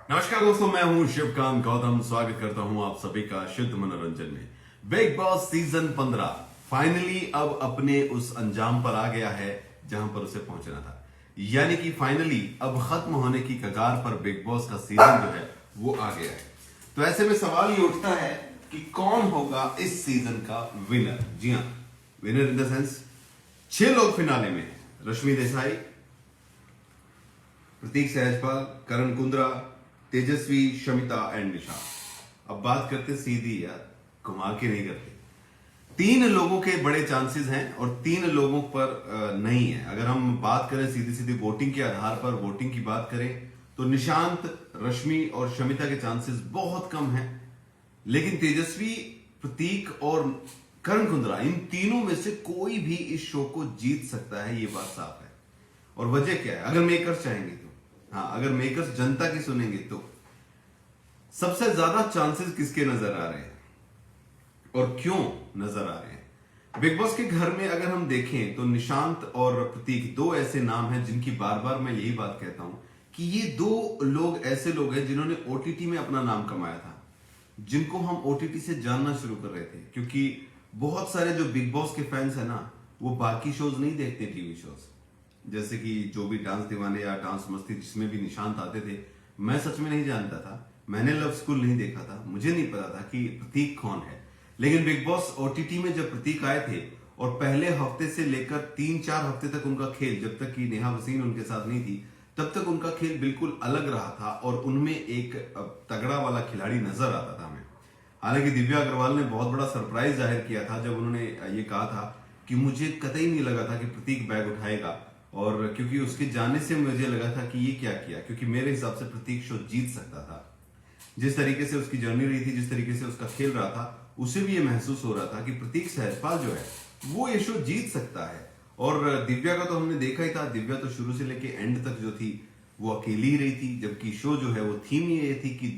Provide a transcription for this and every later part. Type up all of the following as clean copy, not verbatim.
नमस्कार दोस्तों, मैं हूं शिवकांत गौतम। स्वागत करता हूं आप सभी का शुद्ध मनोरंजन में। बिग बॉस सीजन 15 फाइनली अब अपने उस अंजाम पर आ गया है जहां पर उसे पहुंचना था। यानी कि फाइनली अब खत्म होने की कगार पर बिग बॉस का सीजन जो है वो आ गया है। तो ऐसे में सवाल ये उठता है कि कौन होगा इस सीजन का विनर। जी हाँ, विनर इन द सेंस 6 लोग फिनाले में हैं। रश्मि देसाई, प्रतीक सहजपाल, करण कुंद्रा, तेजस्वी, शमिता एंड निशा। अब बात करते सीधी यार, घुमा के नहीं करते। 3 लोगों के बड़े चांसेस हैं और 3 लोगों पर नहीं है। अगर हम बात करें सीधी सीधी वोटिंग के आधार पर, वोटिंग की बात करें तो निशांत, रश्मि और शमिता के चांसेस बहुत कम हैं। लेकिन तेजस्वी, प्रतीक और करण कुंद्रा, इन तीनों में से कोई भी इस शो को जीत सकता है, ये बात साफ है। और वजह क्या है? अगर मेकर्स चाहेंगे तो, हाँ, अगर मेकर्स जनता की सुनेंगे तो सबसे ज्यादा चांसेस किसके नजर आ रहे हैं और क्यों नजर आ रहे हैं? बिग बॉस के घर में अगर हम देखें तो निशांत और प्रतीक 2 ऐसे नाम हैं जिनकी बार बार मैं यही बात कहता हूं कि ये 2 लोग ऐसे लोग हैं जिन्होंने ओटीटी में अपना नाम कमाया था, जिनको हम ओटीटी से जानना शुरू कर रहे थे। क्योंकि बहुत सारे जो बिग बॉस के फैंस है ना, वो बाकी शोज नहीं देखते, टीवी शोज जैसे कि जो भी डांस दीवाने या डांस मस्ती जिसमें भी निशांत आते थे, मैं सच में नहीं जानता था। मैंने लव स्कूल नहीं देखा था, मुझे नहीं पता था कि प्रतीक कौन है। लेकिन बिग बॉस ओटीटी में जब प्रतीक आए थे और पहले हफ्ते से लेकर 3-4 हफ्ते तक उनका खेल, जब तक कि नेहा वसीम उनके साथ नहीं थी, तब तक उनका खेल बिल्कुल अलग रहा था और उनमें एक तगड़ा वाला खिलाड़ी नजर आता था हमें। हालांकि दिव्या अग्रवाल ने बहुत बड़ा सरप्राइज जाहिर किया था जब उन्होंने ये कहा था कि मुझे कतई नहीं लगा था कि प्रतीक बैग उठाएगा, और क्योंकि उसके जाने से मुझे लगा था कि ये क्या किया, क्योंकि मेरे हिसाब से प्रतीक शो जीत सकता था। जिस तरीके से उसकी जर्नी रही थी, जिस तरीके से उसका खेल रहा था, उसे भी ये महसूस हो रहा था कि प्रतीक सहजपाल जो है वो ये शो जीत सकता है। और दिव्या का तो हमने देखा ही था, दिव्या तो शुरू से लेके एंड तक जो थी वो अकेली ही रही थी, जबकि शो जो है वो थीम ये थी कि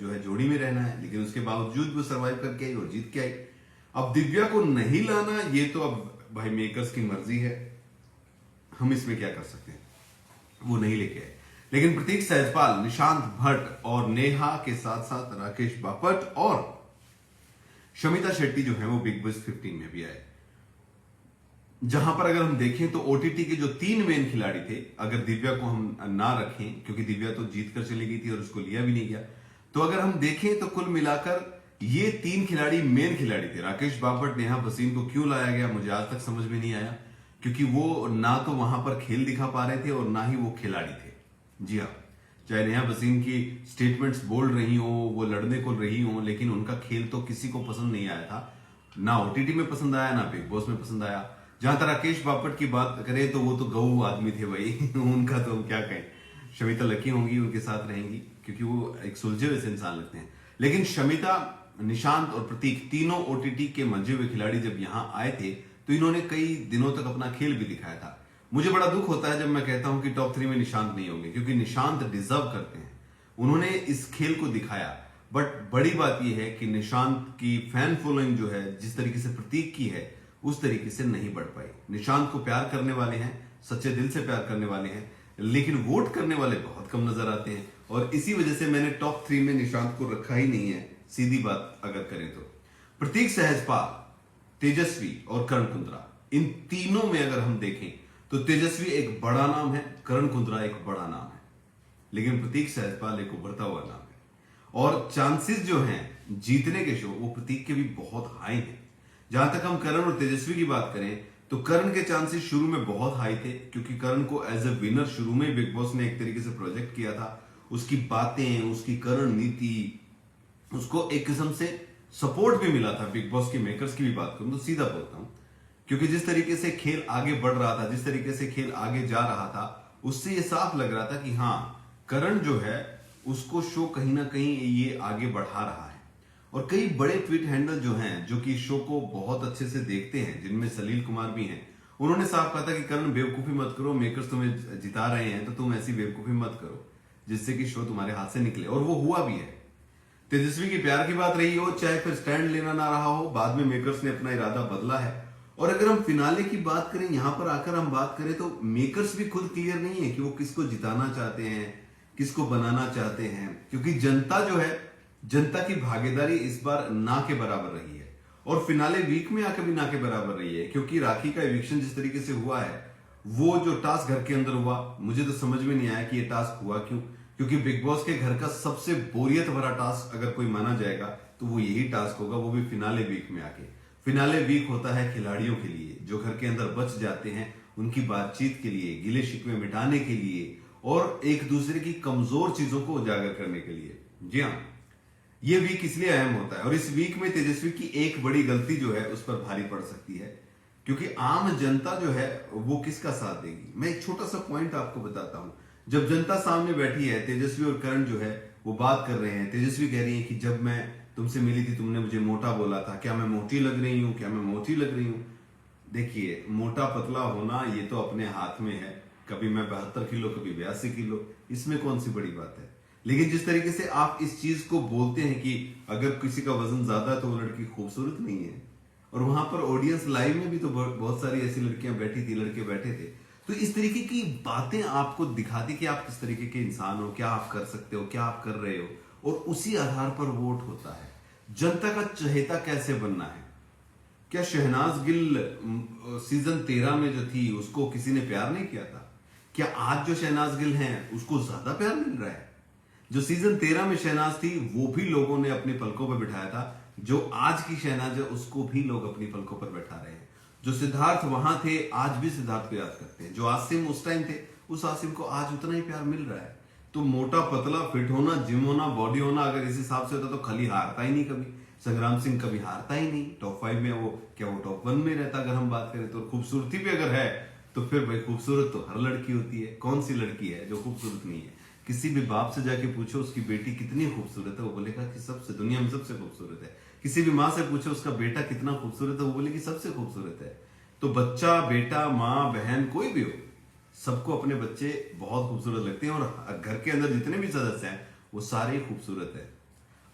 जो है जोड़ी में रहना है, लेकिन उसके बावजूद वो सर्वाइव करके आई और जीत के आई। अब दिव्या को नहीं लाना, ये तो अब भाई मेकर्स की मर्जी है, हम इसमें क्या कर सकते हैं। वो नहीं लेके आए। लेकिन प्रतीक सहजपाल, निशांत भट्ट और नेहा के साथ साथ राकेश बापट और शमिता शेट्टी जो है वो बिग बॉस 15 में भी आए। जहां पर अगर हम देखें तो ओटीटी के जो 3 मेन खिलाड़ी थे, अगर दिव्या को हम ना रखें, क्योंकि दिव्या तो जीत कर चली गई थी और उसको लिया भी नहीं गया, तो अगर हम देखें तो कुल मिलाकर ये 3 खिलाड़ी मेन खिलाड़ी थे। राकेश बापट, नेहा वसीम को क्यों लाया गया मुझे आज तक समझ में नहीं आया, क्योंकि वो ना तो वहां पर खेल दिखा पा रहे थे और ना ही वो खिलाड़ी थे। जी हाँ, चाहे नेहा वसीम की स्टेटमेंट्स बोल रही हो, वो लड़ने को रही हो, लेकिन उनका खेल तो किसी को पसंद नहीं आया था। ना ओटीटी में पसंद आया, ना बिग बॉस में पसंद आया। जहां तक राकेश बापट की बात करें तो वो तो गऊ आदमी थे भाई उनका तो हम क्या कहें। शमिता लकी होंगी, उनके साथ रहेंगी, क्योंकि वो एक सुलझे हुए इंसान लगते हैं। लेकिन शमिता, निशांत और प्रतीक तीनों ओटीटी के मंजे हुए खिलाड़ी जब यहां आए थे तो इन्होंने कई दिनों तक अपना खेल भी दिखाया था। मुझे बड़ा दुख होता है जब मैं कहता हूं कि टॉप 3 में निशांत नहीं होंगे, क्योंकि निशांत डिजर्व करते हैं, उन्होंने इस खेल को दिखाया। बट बड़ी बात यह है कि निशांत की फैन फॉलोइंग जो है जिस तरीके से प्रतीक की है उस तरीके से नहीं बढ़ पाई। निशांत को प्यार करने वाले हैं, सच्चे दिल से प्यार करने वाले हैं, लेकिन वोट करने वाले बहुत कम नजर आते हैं, और इसी वजह से मैंने टॉप 3 में निशांत को रखा ही नहीं है, सीधी बात अगर करें तो। प्रतीक सहजपाल, तेजस्वी और करण कुंद्रा, इन तीनों में अगर हम देखें तो तेजस्वी एक बड़ा नाम है, करण कुंद्रा एक बड़ा नाम है, लेकिन प्रतीक सहजपाल एक उभरता हुआ नाम है। और चांसेस जो हैं जीतने के शो वो प्रतीक के भी बहुत हाई हैं। जहां तक हम करण और तेजस्वी की बात करें तो करण के चांसेस शुरू में बहुत हाई थे, क्योंकि करण को एज ए विनर शुरू में बिग बॉस ने एक तरीके से प्रोजेक्ट किया था। उसकी बातें, उसकी करण नीति, उसको एक किस्म से सपोर्ट भी मिला था। बिग बॉस के मेकर्स की भी बात करूं तो सीधा बोलता हूं, क्योंकि जिस तरीके से खेल आगे बढ़ रहा था, जिस तरीके से खेल आगे जा रहा था, उससे ये साफ लग रहा था कि हाँ, करण जो है उसको शो कहीं ना कहीं ये आगे बढ़ा रहा है। और कई बड़े ट्वीट हैंडल जो हैं, जो कि शो को बहुत अच्छे से देखते हैं, जिनमें सलील कुमार भी हैं, उन्होंने साफ कहा था कि करण बेवकूफी मत करो, मेकर्स तुम्हें जिता रहे हैं तो तुम ऐसी बेवकूफी मत करो जिससे कि शो तुम्हारे हाथ से निकले, और वो हुआ भी है। तेजस्वी की प्यार की बात रही हो, चाहे फिर स्टैंड लेना ना रहा हो, बाद में मेकर्स ने अपना इरादा बदला है। और अगर हम फिनाले की बात करें, यहां पर आकर हम बात करें तो मेकर्स भी खुद क्लियर नहीं है कि वो किसको जिताना चाहते हैं, किसको बनाना चाहते हैं, क्योंकि जनता जो है, जनता की भागीदारी इस बार ना के बराबर रही है और फिनाले वीक में आकर भी ना के बराबर रही है। क्योंकि राखी का इविक्शन जिस तरीके से हुआ है, वो जो टास्क घर के अंदर हुआ, मुझे तो समझ में नहीं आया कि ये टास्क हुआ क्यों। क्योंकि बिग बॉस के घर का सबसे बोरियत भरा टास्क अगर कोई माना जाएगा तो वो यही टास्क होगा, वो भी फिनाले वीक में आके। फिनाले वीक होता है खिलाड़ियों के लिए जो घर के अंदर बच जाते हैं, उनकी बातचीत के लिए, गिले शिकवे मिटाने के लिए और एक दूसरे की कमजोर चीजों को उजागर करने के लिए। जी हाँ, ये वीक इसलिए अहम होता है और इस वीक में तेजस्वी की एक बड़ी गलती जो है उस पर भारी पड़ सकती है, क्योंकि आम जनता जो है वो किसका साथ देगी। मैं एक छोटा सा पॉइंट आपको बताता हूं। जब जनता सामने बैठी है, तेजस्वी और करण जो है वो बात कर रहे हैं। तेजस्वी कह रही है कि जब मैं तुमसे मिली थी तुमने मुझे मोटा बोला था, क्या मैं मोटी लग रही हूं, क्या मैं मोटी लग रही हूं। देखिए, मोटा पतला होना ये तो अपने हाथ में है, कभी मैं 72 किलो कभी 82 किलो, इसमें कौन सी बड़ी बात है। लेकिन जिस तरीके से आप इस चीज को बोलते हैं कि अगर किसी का वजन ज्यादा है तो वो लड़की खूबसूरत नहीं है, और वहां पर ऑडियंस लाइव में भी तो बहुत सारी ऐसी लड़कियां बैठी थी, लड़के बैठे थे, तो इस तरीके की बातें आपको दिखाती कि आप किस तरीके के इंसान हो, क्या आप कर सकते हो, क्या आप कर रहे हो, और उसी आधार पर वोट होता है। जनता का चहेता कैसे बनना है। क्या शहनाज गिल सीजन 13 में जो थी उसको किसी ने प्यार नहीं किया था? क्या आज जो शहनाज गिल हैं उसको ज्यादा प्यार मिल रहा है? जो सीजन 13 में शहनाज थी वो भी लोगों ने अपनी पलकों पर बिठाया था, जो आज की शहनाज है उसको भी लोग अपनी पलकों पर बैठा रहे हैं। जो सिद्धार्थ वहां थे आज भी सिद्धार्थ को याद करते हैं, जो आसिम उस टाइम थे उस आसिम को आज उतना ही प्यार मिल रहा है। तो मोटा पतला फिट होना, जिम होना, बॉडी होना अगर इस हिसाब से होता तो खली हारता ही नहीं कभी। संग्राम सिंह कभी हारता ही नहीं, टॉप 5 में वो क्या वो टॉप 1 में रहता अगर हम बात करें तो। खूबसूरती भी अगर है तो फिर भाई खूबसूरत तो हर लड़की होती है, कौन सी लड़की है जो खूबसूरत नहीं है। किसी भी बाप से जाके पूछो उसकी बेटी कितनी खूबसूरत है, वो बोलेगा कि सबसे, दुनिया में सबसे खूबसूरत है। किसी भी माँ से पूछो उसका बेटा कितना खूबसूरत है, वो बोलेगी सबसे खूबसूरत है। तो बच्चा, बेटा, माँ, बहन, कोई भी हो, सबको अपने बच्चे बहुत खूबसूरत लगते हैं और घर के अंदर जितने भी सदस्य हैं वो सारे खूबसूरत है।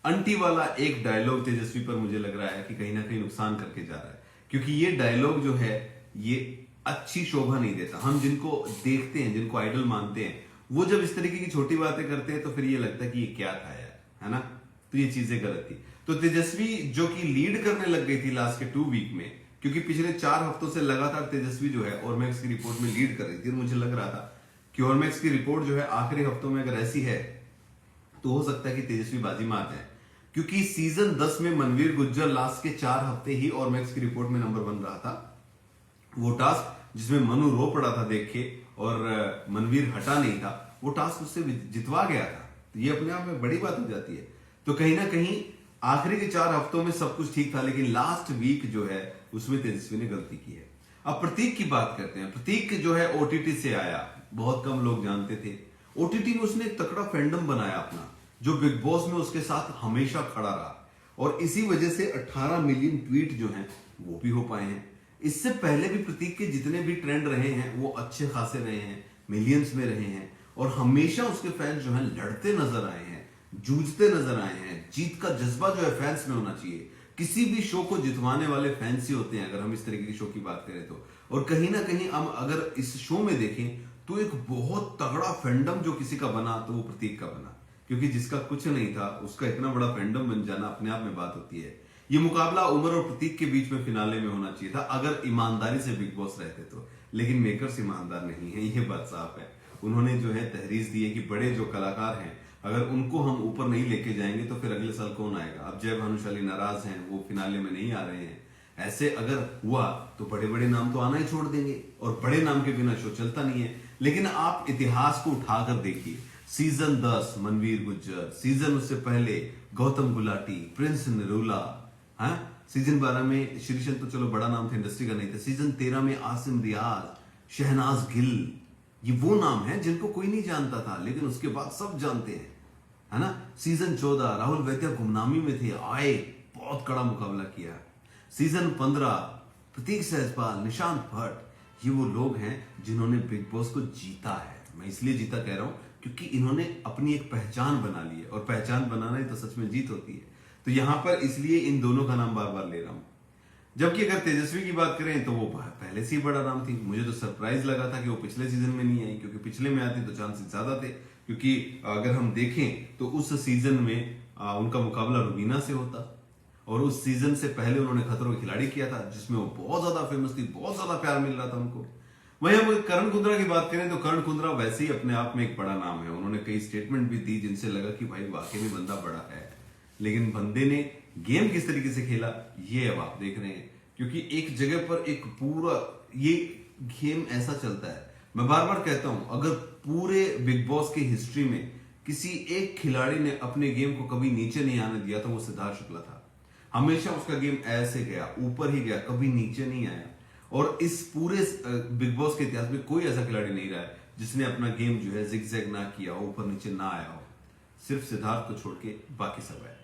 अंटी वाला एक डायलॉग तेजस्वी पर मुझे लग रहा है कि कहीं ना कहीं नुकसान करके जा रहा है, क्योंकि ये डायलॉग जो है ये अच्छी शोभा नहीं देता। हम जिनको देखते हैं, जिनको आइडल मानते हैं, वो जब इस तरीके की छोटी बातें करते हैं तो फिर ये लगता है कि ये क्या था यार, है ना। तो ये चीजें गलत थी। तो तेजस्वी जो कि लीड करने लग गई थी लास्ट के 2 वीक में, क्योंकि पिछले 4 हफ्तों से लगातार तेजस्वी जो है ऑरमैक्स की रिपोर्ट में लीड कर रही थी, मुझे लग रहा था कि ऑरमैक्स की रिपोर्ट जो है आखिरी हफ्तों में अगर ऐसी है तो हो सकता है कि तेजस्वी बाजी मार जाए। क्योंकि सीजन 10 में मनवीर गुज्जर लास्ट के 4 हफ्ते ही ऑरमैक्स की रिपोर्ट में नंबर 1 रहा था। वो टास्क जिसमें मनु रो पड़ा था देख के और मनवीर हटा नहीं था, वो टास्क उससे जितवा गया था। तो ये अपने आप में बड़ी बात हो जाती है। तो कहीं ना कहीं आखिरी के 4 हफ्तों में सब कुछ ठीक था, लेकिन लास्ट वीक जो है उसमें तेजस्वी ने गलती की है। अब प्रतीक की बात करते हैं। प्रतीक जो है ओटीटी से आया, बहुत कम लोग जानते थे। ओटीटी में उसने एक तकड़ा फैंडम बनाया अपना, जो बिग बॉस में उसके साथ हमेशा खड़ा रहा, और इसी वजह से 18 मिलियन ट्वीट जो हैं वो भी हो पाए हैं। इससे पहले भी प्रतीक के जितने भी ट्रेंड रहे हैं वो अच्छे खासे रहे हैं, मिलियंस में रहे हैं, और हमेशा उसके फैंस जो हैं लड़ते नजर आए हैं, जूझते नजर आए हैं। जीत का जज्बा जो है फैंस में होना चाहिए। किसी भी शो को जितवाने वाले फैंस ही होते हैं, अगर हम इस तरीके की शो की बात करें तो। और कहीं ना कहीं हम अगर इस शो में देखें तो एक बहुत तगड़ा फैंडम जो किसी का बना तो वो प्रतीक का बना, क्योंकि जिसका कुछ नहीं था उसका इतना बड़ा फैंडम बन जाना अपने आप में बात होती है। ये मुकाबला उमर और प्रतीक के बीच में फिनाले में होना चाहिए था अगर ईमानदारी से बिग बॉस रहते तो, लेकिन मेकर्स ईमानदार नहीं है, ये बात साफ है। उन्होंने जो है तहरीर दी है कि बड़े जो कलाकार हैं अगर उनको हम ऊपर नहीं लेके जाएंगे तो फिर अगले साल कौन आएगा। अब जय भानुशाली नाराज हैं, वो फिनाले में नहीं आ रहे हैं। ऐसे अगर हुआ तो बड़े बड़े नाम तो आना ही छोड़ देंगे, और बड़े नाम के बिना शो चलता नहीं है। लेकिन आप इतिहास को उठाकर देखिए, सीजन 10 मनवीर गुज्जर, सीजन उससे पहले गौतम गुलाटी, प्रिंस निरूला, हाँ, सीजन 12 में श्रीशन तो चलो बड़ा नाम था, इंडस्ट्री का नहीं था। सीजन 13 में आसिम रियाज, शहनाज गिल, ये वो नाम है जिनको कोई नहीं जानता था, लेकिन उसके बाद सब जानते हैं, है ना। सीजन 14 राहुल वैद्य गुमनामी में थे, आए, बहुत कड़ा मुकाबला किया। सीजन 15 प्रतीक सहजपाल, निशांत भट्ट, ये वो लोग हैं जिन्होंने बिग बॉस को जीता है। मैं इसलिए जीता कह रहा हूं क्योंकि इन्होंने अपनी एक पहचान बना ली है, और पहचान बनाना ही तो सच में जीत होती है। तो यहां पर इसलिए इन दोनों का नाम बार बार ले रहा हूं। जबकि अगर तेजस्वी की बात करें तो वो पहले से ही बड़ा नाम थी। मुझे तो सरप्राइज लगा था कि वो पिछले सीजन में नहीं आई, क्योंकि पिछले में आती तो चांसेस ज्यादा थे, क्योंकि अगर हम देखें तो उस सीजन में उनका मुकाबला रुबीना से होता, और उस सीजन से पहले उन्होंने खतरों के खिलाड़ी किया था जिसमें वो बहुत ज्यादा फेमस थी, बहुत ज्यादा प्यार मिल रहा था उनको। वहीं हम करण कुंद्रा की बात करें तो करण कुंद्रा वैसे ही अपने आप में एक बड़ा नाम है। उन्होंने कई स्टेटमेंट भी दी जिनसे लगा कि भाई वाकई में बंदा बड़ा है, लेकिन बंदे ने गेम किस तरीके से खेला ये अब आप देख रहे हैं। क्योंकि एक जगह पर एक पूरा ये गेम ऐसा चलता है, मैं बार बार कहता हूं, अगर पूरे बिग बॉस की हिस्ट्री में किसी एक खिलाड़ी ने अपने गेम को कभी नीचे नहीं आने दिया तो वो सिद्धार्थ शुक्ला था। हमेशा उसका गेम ऐसे गया, ऊपर ही गया, कभी नीचे नहीं आया। और इस पूरे बिग बॉस के इतिहास में कोई ऐसा खिलाड़ी नहीं रहा है जिसने अपना गेम जो है जिगजैग ना किया हो, ऊपर नीचे ना आया हो। सिर्फ सिद्धार्थ को छोड़ के बाकी सब है।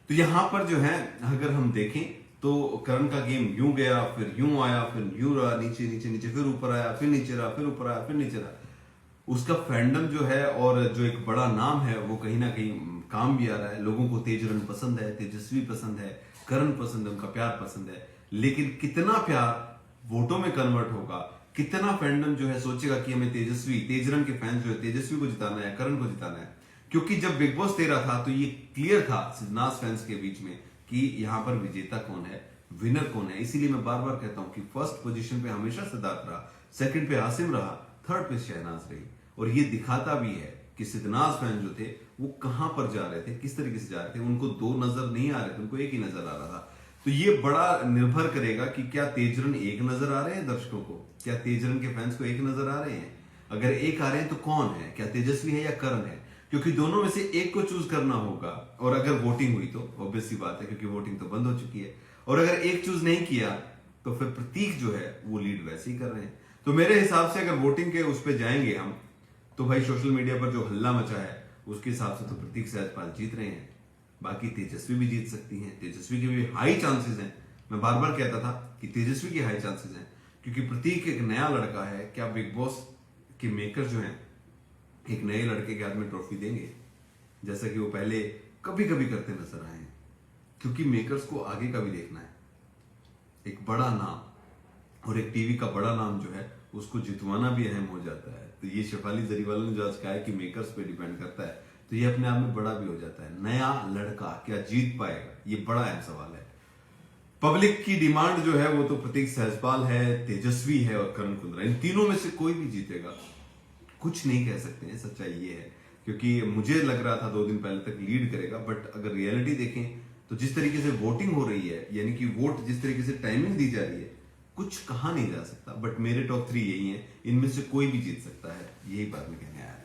तो यहां पर जो है अगर हम देखें तो करण का गेम यूं गया, फिर यूं आया, फिर यूं रहा, नीचे नीचे नीचे, फिर ऊपर आया, फिर नीचे रहा, फिर ऊपर आया, फिर नीचे रहा। उसका फैंडम जो है और जो एक बड़ा नाम है वो कहीं ना कहीं काम भी आ रहा है। लोगों को तेजरन पसंद है, तेजस्वी पसंद है, करण पसंद है, उनका प्यार पसंद है। लेकिन कितना प्यार वोटों में कन्वर्ट होगा, कितना फैंडम जो है सोचेगा कि हमें तेजरन के फैंस जो है तेजस्वी को जिताना है, करण को जिताना है। क्योंकि जब बिग बॉस 13 था तो ये क्लियर था सिद्धनाथ फैंस के बीच में कि यहां पर विजेता कौन है, विनर कौन है। इसीलिए मैं बार बार कहता हूं कि फर्स्ट पोजीशन पे हमेशा सिद्धार्थ रहा, सेकंड पे आसिम रहा, थर्ड पे शहनाज रही। और ये दिखाता भी है कि सिद्धनाथ फैन जो थे वो कहां पर जा रहे थे, किस तरीके से जा रहे थे। उनको दो नजर नहीं आ रहे थे, उनको एक ही नजर आ रहा था। तो ये बड़ा निर्भर करेगा कि क्या तेजरन एक नजर आ रहे हैं दर्शकों को, क्या तेजरन के फैंस को एक नजर आ रहे हैं। अगर एक आ रहे हैं तो कौन है, क्या तेजस्वी है या करण है, क्योंकि दोनों में से एक को चूज करना होगा। और अगर वोटिंग हुई तो ऑब्वियस सी बात है, क्योंकि वोटिंग तो बंद हो चुकी है। और अगर एक चूज नहीं किया तो फिर प्रतीक जो है वो लीड वैसे ही कर रहे हैं। तो मेरे हिसाब से अगर वोटिंग के उस पर जाएंगे हम तो भाई सोशल मीडिया पर जो हल्ला मचा है उसके हिसाब से तो प्रतीक सहजपाल जीत रहे हैं। बाकी तेजस्वी भी जीत सकती हैं, तेजस्वी के भी हाई चांसेस हैं। मैं बार बार कहता था कि तेजस्वी के हाई चांसेस हैं क्योंकि प्रतीक एक नया लड़का है। क्या बिग बॉस के मेकर जो हैं एक नए लड़के के हाथ में ट्रॉफी देंगे जैसा कि वो पहले कभी कभी करते नजर आए हैं? क्योंकि मेकर्स को आगे का भी देखना है। एक बड़ा नाम और एक टीवी का बड़ा नाम जो है उसको जितवाना भी अहम हो जाता है। तो ये शेफाली जरीवाला ने जो आज कहा है कि मेकर्स पे डिपेंड करता है, तो ये अपने आप में बड़ा भी हो जाता है। नया लड़का क्या जीत पाएगा, ये बड़ा अहम सवाल है। पब्लिक की डिमांड जो है वो तो प्रतीक सहजपाल है, तेजस्वी है और करण कुंद्रा। इन तीनों में से कोई भी जीतेगा, कुछ नहीं कह सकते हैं। सच्चाई ये है, क्योंकि मुझे लग रहा था 2 दिन पहले तक लीड करेगा, बट अगर रियलिटी देखें तो जिस तरीके से वोटिंग हो रही है, यानी कि वोट जिस तरीके से टाइमिंग दी जा रही है, कुछ कहा नहीं जा सकता। बट मेरे टॉप 3 यही हैं, इनमें से कोई भी जीत सकता है, यही बात मैं कहने आया था।